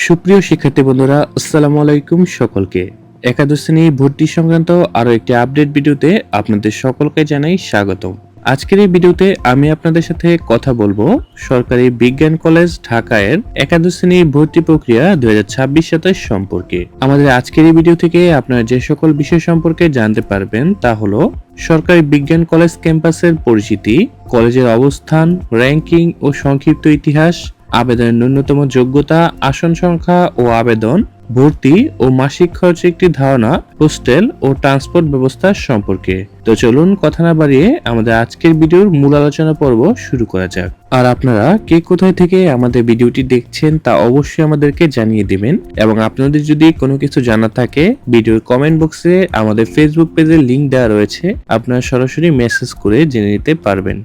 সুপ্রিয় শিক্ষার্থী বন্ধুরা, আসসালামু আলাইকুম সকলকে। একাদশ শ্রেণী ভর্তি সংক্রান্ত আরো একটি আপডেট ভিডিওতে আপনাদের সকলকে জানাই স্বাগতম। আজকের এই ভিডিওতে আমি আপনাদের সাথে কথা বলবো সরকারি বিজ্ঞান কলেজ ঢাকায়ের একাদশ শ্রেণী ভর্তি প্রক্রিয়া 2026-27 সম্পর্কে। আমাদের আজকের এই ভিডিও থেকে আপনারা যে সকল বিষয় সম্পর্কে জানতে পারবেন তা হলো সরকারি বিজ্ঞান কলেজ ক্যাম্পাসের পরিচিতি, কলেজের অবস্থান, র্যাঙ্কিং ও সংক্ষিপ্ত ইতিহাস, আবেদনের ন্যূনতম যোগ্যতা, আসন সংখ্যা ও আবেদন, ভর্তি ও মাসিক খরচের একটি ধারণা, হোস্টেল ও ট্রান্সপোর্ট ব্যবস্থা সম্পর্কে। তো চলুন কথা না বাড়িয়ে আমাদের আজকের ভিডিওর মূল আলোচনা পর্ব শুরু করা যাক। আর আপনারা কে কোথায় থেকে আমাদের ভিডিওটি দেখছেন তা অবশ্যই আমাদেরকে জানিয়ে দিবেন, এবং আপনাদের যদি কোনো কিছু জানা থাকে ভিডিওর কমেন্ট বক্সে আমাদের ফেসবুক পেজের লিংক দেওয়া রয়েছে, আপনারা সরাসরি মেসেজ করে জেনে নিতে পারবেন।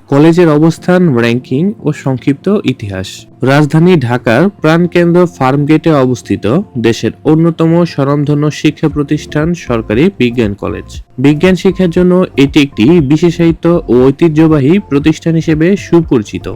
কলেজের অবস্থান, র্যাঙ্কিং ও সংক্ষিপ্ত ইতিহাস। রাজধানী ঢাকার প্রাণকেন্দ্র ফার্মগেটে অবস্থিত দেশের অন্যতম স্বনামধন্য শিক্ষা প্রতিষ্ঠান সরকারি বিজ্ঞান কলেজ। বিজ্ঞান শিক্ষার জন্য এটি একটি বিশেষায়িত ও ঐতিহ্যবাহী প্রতিষ্ঠান হিসেবে সুপরিচিত।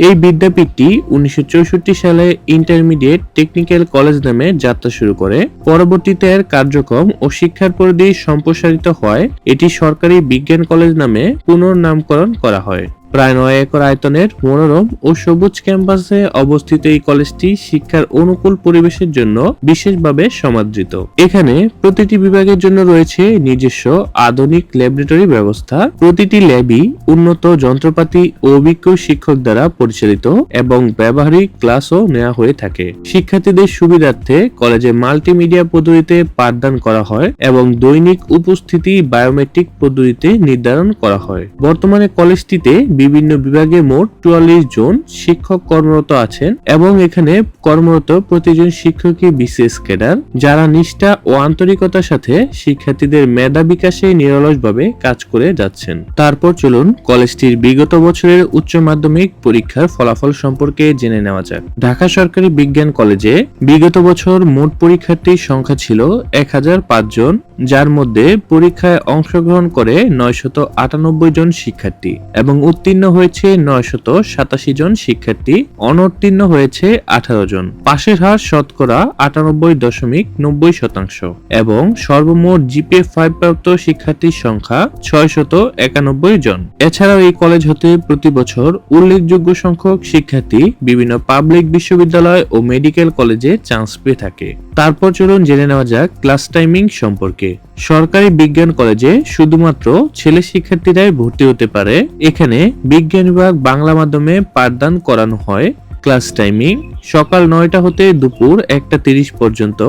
এই বিদ্যাপীঠটি 1964 সালে ইন্টারমিডিয়েট টেকনিক্যাল কলেজ নামে যাত্রা শুরু করে। পরবর্তীতে এর কার্যক্রম ও শিক্ষার পরিধি সম্প্রসারিত হয় এটি সরকারি বিজ্ঞান কলেজ নামে পুনর্নামকরণ করা হয়। প্রায় 9 একর আয়তনের মনোরম ও সবুজ ক্যাম্পাসে অবস্থিত এই কলেজটি শিক্ষার অনুকূল পরিবেশের জন্য বিশেষভাবে সমাদৃত। এখানে প্রতিটি বিভাগের জন্য রয়েছে নিজস্ব আধুনিক ল্যাবরেটরি ব্যবস্থা। প্রতিটি ল্যাবই উন্নত যন্ত্রপাতি ও অভিজ্ঞ শিক্ষক দ্বারা পরিচালিত এবং ব্যবহারিক ক্লাসও নেওয়া হয়ে থাকে। শিক্ষার্থীদের সুবিধার্থে কলেজে মাল্টিমিডিয়া পদ্ধতিতে পাঠদান করা হয় এবং দৈনিক উপস্থিতি বায়োমেট্রিক পদ্ধতিতে নির্ধারণ করা হয়। বর্তমানে কলেজটিতে বিভিন্ন বিভাগে মোট 44 জন শিক্ষক কর্মরত আছেন এবং এখানে কর্মরত প্রতিজন শিক্ষকই বিশেষ ক্যাডার, যারা নিষ্ঠা ও আন্তরিকতার সাথে শিক্ষার্থীদের মেধা বিকাশে নিরলসভাবে কাজ করে যাচ্ছেন। তারপর চলুন কলেজটির বিগত বছরের উচ্চ মাধ্যমিক পরীক্ষার ফলাফল সম্পর্কে জেনে নেওয়া যাক। ঢাকা সরকারি বিজ্ঞান কলেজে বিগত বছর মোট পরীক্ষার্থীর সংখ্যা ছিল 1005 জন, যার মধ্যে পরীক্ষায় অংশগ্রহণ করে 998 জন শিক্ষার্থী এবং উত্তীর্ণ হয়েছে 987 জন শিক্ষার্থী, অনুত্তীর্ণ হয়েছে 18 জন। পাশের হার শতকরা 98.90% এবং সর্বমোট জিপিএ 5 প্রাপ্ত শিক্ষার্থীর সংখ্যা 691 জন। এছাড়াও এই কলেজ হতে প্রতি বছর উল্লেখযোগ্য সংখ্যক শিক্ষার্থী বিভিন্ন পাবলিক বিশ্ববিদ্যালয় ও মেডিকেল কলেজে চান্স পেয়ে থাকে। তারপর চলুন জেনে নেওয়া যাক ক্লাস টাইমিং সম্পর্কে। সরকারি বিজ্ঞান কলেজে শুধুমাত্র ছেলে শিক্ষার্থীরাই ভর্তি হতে পারে। এখানে বিজ্ঞান বিভাগ বাংলা মাধ্যমে পাঠদান করানো হয়। ক্লাস টাইমিং সকাল 9টা হতে দুপুর 1টা 30 পর্যন্ত,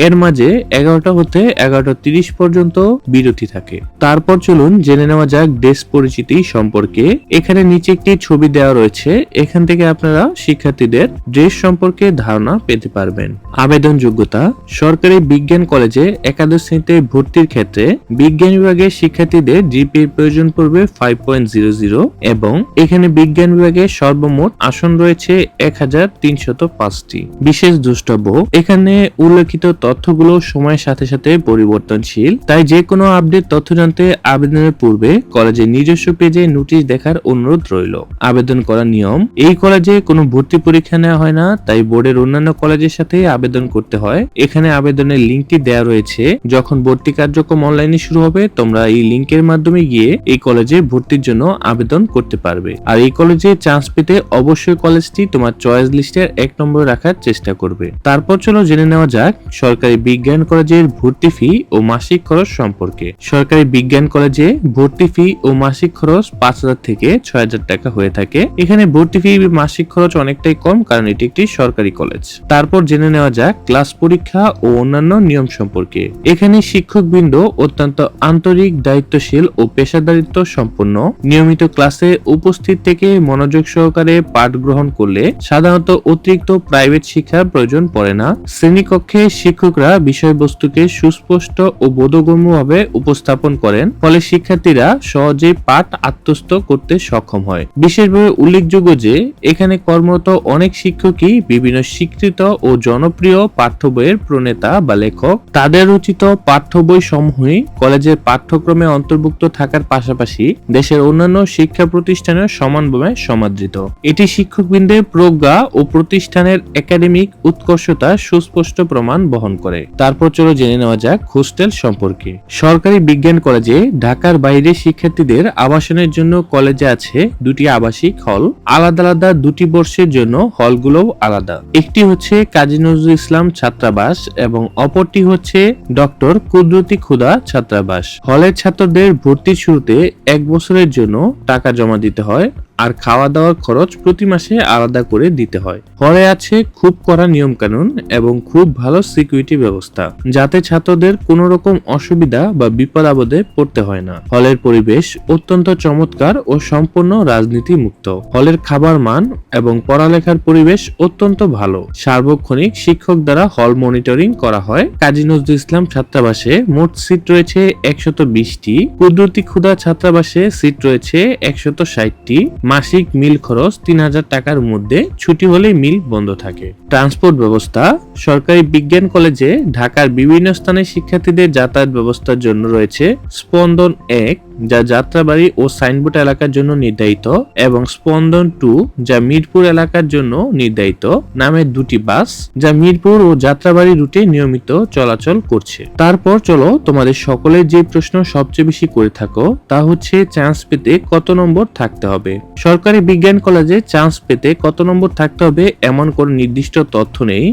এর মাঝে 11টা হতে 11টা 30 পর্যন্ত বিরতি থাকে। তারপর চলুন জেনে নেওয়া যাক ডেস্ক পরিচিতি সম্পর্কে। এখানে নিচে একটি ছবি দেওয়া রয়েছে, এখান থেকে আপনারা শিক্ষার্থীদের ড্রেস সম্পর্কে ধারণা পেতে পারবেন। আবেদন যোগ্যতা। সরকারি বিজ্ঞান কলেজে একাদশ শ্রেণীতে ভর্তির ক্ষেত্রে বিজ্ঞান বিভাগের শিক্ষার্থীদের জিপিএ প্রয়োজন পড়বে 5.00 এবং এখানে বিজ্ঞান বিভাগে সর্বমোট আসন রয়েছে 1305টি। বিশেষ দ্রষ্টব্য, এখানে উল্লেখিত তথ্যগুলো সময়ের সাথে সাথে পরিবর্তনশীল, তাই যে কোনো আপডেট তথ্য জানতে আবেদনের পূর্বে কলেজের নিজস্ব পেজে নোটিশ দেখার অনুরোধ রইল। আবেদন করার নিয়ম। এই কলেজে কোনো ভর্তি পরীক্ষা নেওয়া হয় না, তাই বোর্ডের অন্যান্য কলেজের সাথে আবেদন করতে হয়। এখানে আবেদনের লিঙ্কটি দেওয়া রয়েছে। যখন ভর্তি কার্যক্রম অনলাইনে শুরু হবে তোমরা এই লিঙ্কের মাধ্যমে গিয়ে এই কলেজে ভর্তির জন্য আবেদন করতে পারবে। আর এই কলেজে চান্স পেতে অবশ্যই কলেজটি তোমার চয়েস লিস্টের 1 নম্বরে রাখার চেষ্টা করবে। তারপর চলো জেনে নেওয়া যাক সরকারি বিজ্ঞান কলেজের ভর্তি ফি ও মাসিক খরচ সম্পর্কে। সরকারি বিজ্ঞান কলেজে ভর্তি ফি ও মাসিক খরচ 5000 থেকে 6000 টাকা হয়ে থাকে। এখানে ভর্তি ফি মাসিক খরচ অনেকটাই কম, কারণ এটি একটি সরকারি কলেজ। তারপর জেনে নেওয়া যাক ক্লাস পরীক্ষা ও অন্যান্য নিয়ম সম্পর্কে। এখানে শিক্ষকবৃন্দ অত্যন্ত আন্তরিক, দায়িত্বশীল ও পেশাদারিত্ব সম্পন্ন। নিয়মিত ক্লাসে উপস্থিত থেকে মনোযোগ সহকারে পাঠ গ্রহণ করলে সাধারণত অতিরিক্ত প্রাইভেট শিক্ষার প্রয়োজন পড়ে না। শ্রেণীকক্ষে শিক্ষকরা বিষয়বস্তুকে সুস্পষ্ট ও বোধগম্যভাবে উপস্থাপন করেন, ফলে শিক্ষার্থীরা সহজেই পাঠ আত্মস্থ করতে সক্ষম হয়। বিশেষভাবে উল্লেখযোগ্য যে এখানে কর্মরত অনেক শিক্ষকই বিভিন্ন স্বীকৃত ও জনপ্রিয় পাঠ্য বইয়ের প্রণেতা বা লেখক। তাদের রচিত পাঠ্য বই সমূহই কলেজের পাঠ্যক্রমে অন্তর্ভুক্ত থাকার পাশাপাশি দেশের অন্যান্য শিক্ষা প্রতিষ্ঠানের সমানভাবে সমাদৃত। এটি শিক্ষকবৃন্দের প্রজ্ঞা ও প্রতিষ্ঠানের একাডেমিক উৎকর্ষতা সুস্পষ্ট প্রমাণ বহন করে। তারপর চলো জেনে নেওয়া যাক হোস্টেল সম্পর্কে। সরকারি বিজ্ঞান কলেজে ঢাকার বাইরে শিক্ষার্থীদের আবাসনের জন্য কলেজে আছে দুটি আবাসিক হল। আলাদা আলাদা দুটি বর্ষের জন্য হলগুলোও আলাদা। একটি হচ্ছে কাজী নজরুল ইসলাম ছাত্রাবাস এবং অপরটি হচ্ছে ডক্টর কুদরতি খুদা ছাত্রাবাস। হলের ছাত্রদের ভর্তির শুরুতে 1 বছরের জন্য টাকা জমা দিতে হয়, আর খাওয়া দাওয়ার খরচ প্রতি মাসে আলাদা করে দিতে হয়। হলে আছে খুব কড়া নিয়ম কানুন এবং খুব ভালো সিকিউরিটি ব্যবস্থা, যাতে ছাত্রদের কোনো রকম অসুবিধা বা বিপদ আপদে পড়তে হয় না। হলের পরিবেশ অত্যন্ত চমৎকার ও সম্পূর্ণ রাজনীতি মুক্ত। হলের খাবার মান এবং পড়ালেখার পরিবেশ অত্যন্ত ভালো। সার্বক্ষণিক শিক্ষক দ্বারা হল মনিটরিং করা হয়। কাজী নজরুল ইসলাম ছাত্রাবাসে মোট সিট রয়েছে 120টি। কুদরতি খুদা ছাত্রাবাসে সিট রয়েছে 160টি। মাসিক মিল খরচ 3000 টাকার মধ্যে, ছুটি হলে মিল বন্ধ থাকে। ট্রান্সপোর্ট ব্যবস্থা। সরকারি বিজ্ঞান কলেজে ঢাকার বিভিন্ন স্থানে শিক্ষার্থীদের যাতায়াত ব্যবস্থার জন্য রয়েছে স্পন্দন 1, যা যাত্রাবাড়ি ও সাইনবোর্ড এলাকার জন্য নির্ধারিত, এবং স্পন্দন 2, যা মিরপুর এলাকার জন্য নির্ধারিত নামের দুটি বাস, যা মিরপুর ও যাত্রাবাড়ি রুটে নিয়মিত চলাচল করছে। তারপর চলো তোমাদের সকলের যে প্রশ্ন সবচেয়ে বেশি করে থাকো তা হচ্ছে চান্স পেতে কত নম্বর থাকতে হবে। সরকারি বিজ্ঞান কলেজে চান্স পেতে কত নম্বর থাকতে হবে এমন কোনো নির্দিষ্ট তথ্য নেই।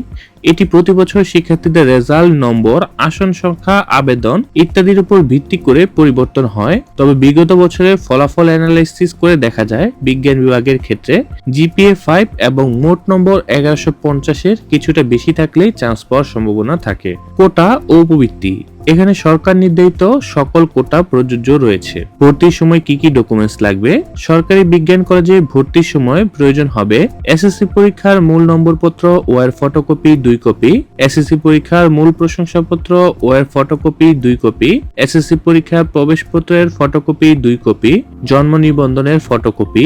এটি প্রতি বছর শিক্ষার্থীদের রেজাল্ট, নম্বর, আসন সংখ্যা, আবেদন ইত্যাদির উপর ভিত্তি করে পরিবর্তন হয়। তবে বিগত বছরের ফলাফল অ্যানালাইসিস করে দেখা যায় বিজ্ঞান বিভাগের ক্ষেত্রে জিপিএ 5 এবং মোট নম্বর 1150-এর কিছুটা বেশি থাকলেই চান্স পাওয়ার সম্ভাবনা থাকে। কোটা ও উপবৃত্তি। এখানে সরকার নির্ধারিত সকল কোটা প্রযোজ্য রয়েছে। ভর্তির সময় কি কি ডকুমেন্টস লাগবে? সরকারি বিজ্ঞান কলেজে ভর্তির সময় প্রয়োজন হবে এসএসসি পরীক্ষার মূল নম্বরপত্র ও এর ফটোকপি 2 কপি, এসএসসি পরীক্ষার মূল প্রশংসাপত্র ও এর ফটোকপি 2 কপি, এসএসসি পরীক্ষার প্রবেশপত্রের ফটোকপি 2 কপি, জন্ম নিবন্ধনের ফটোকপি,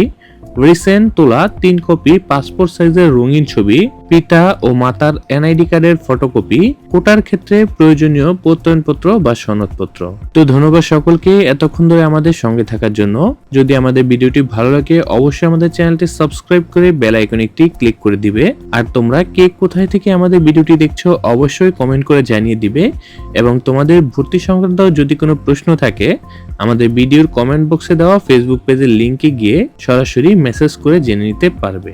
রিসেন্ট তোলা 3 কপি পাসপোর্ট সাইজের রঙিন ছবি, পিতা ও মাতার এনআইডি কার্ডের ফটোকপি, কোটার ক্ষেত্রে প্রয়োজনীয় প্রত্যয়নপত্র বা সনদপত্র। তো ধন্যবাদ সকলকে এতক্ষণ ধরে আমাদের সঙ্গে থাকার জন্য। যদি আমাদের ভিডিওটি ভালো লাগে অবশ্যই আমাদের চ্যানেলটি সাবস্ক্রাইব করে বেল আইকনটি ক্লিক করে দিবে। আর তোমরা কে কোথায় থেকে আমাদের ভিডিওটি দেখছো অবশ্যই কমেন্ট করে জানিয়ে দিবে, এবং তোমাদের ভর্তি সংক্রান্ত যদি কোনো প্রশ্ন থাকে আমাদের ভিডিওর কমেন্ট বক্সে দেওয়া ফেসবুক পেজের লিংকে গিয়ে সরাসরি মেসেজ করে জেনে নিতে পারবে।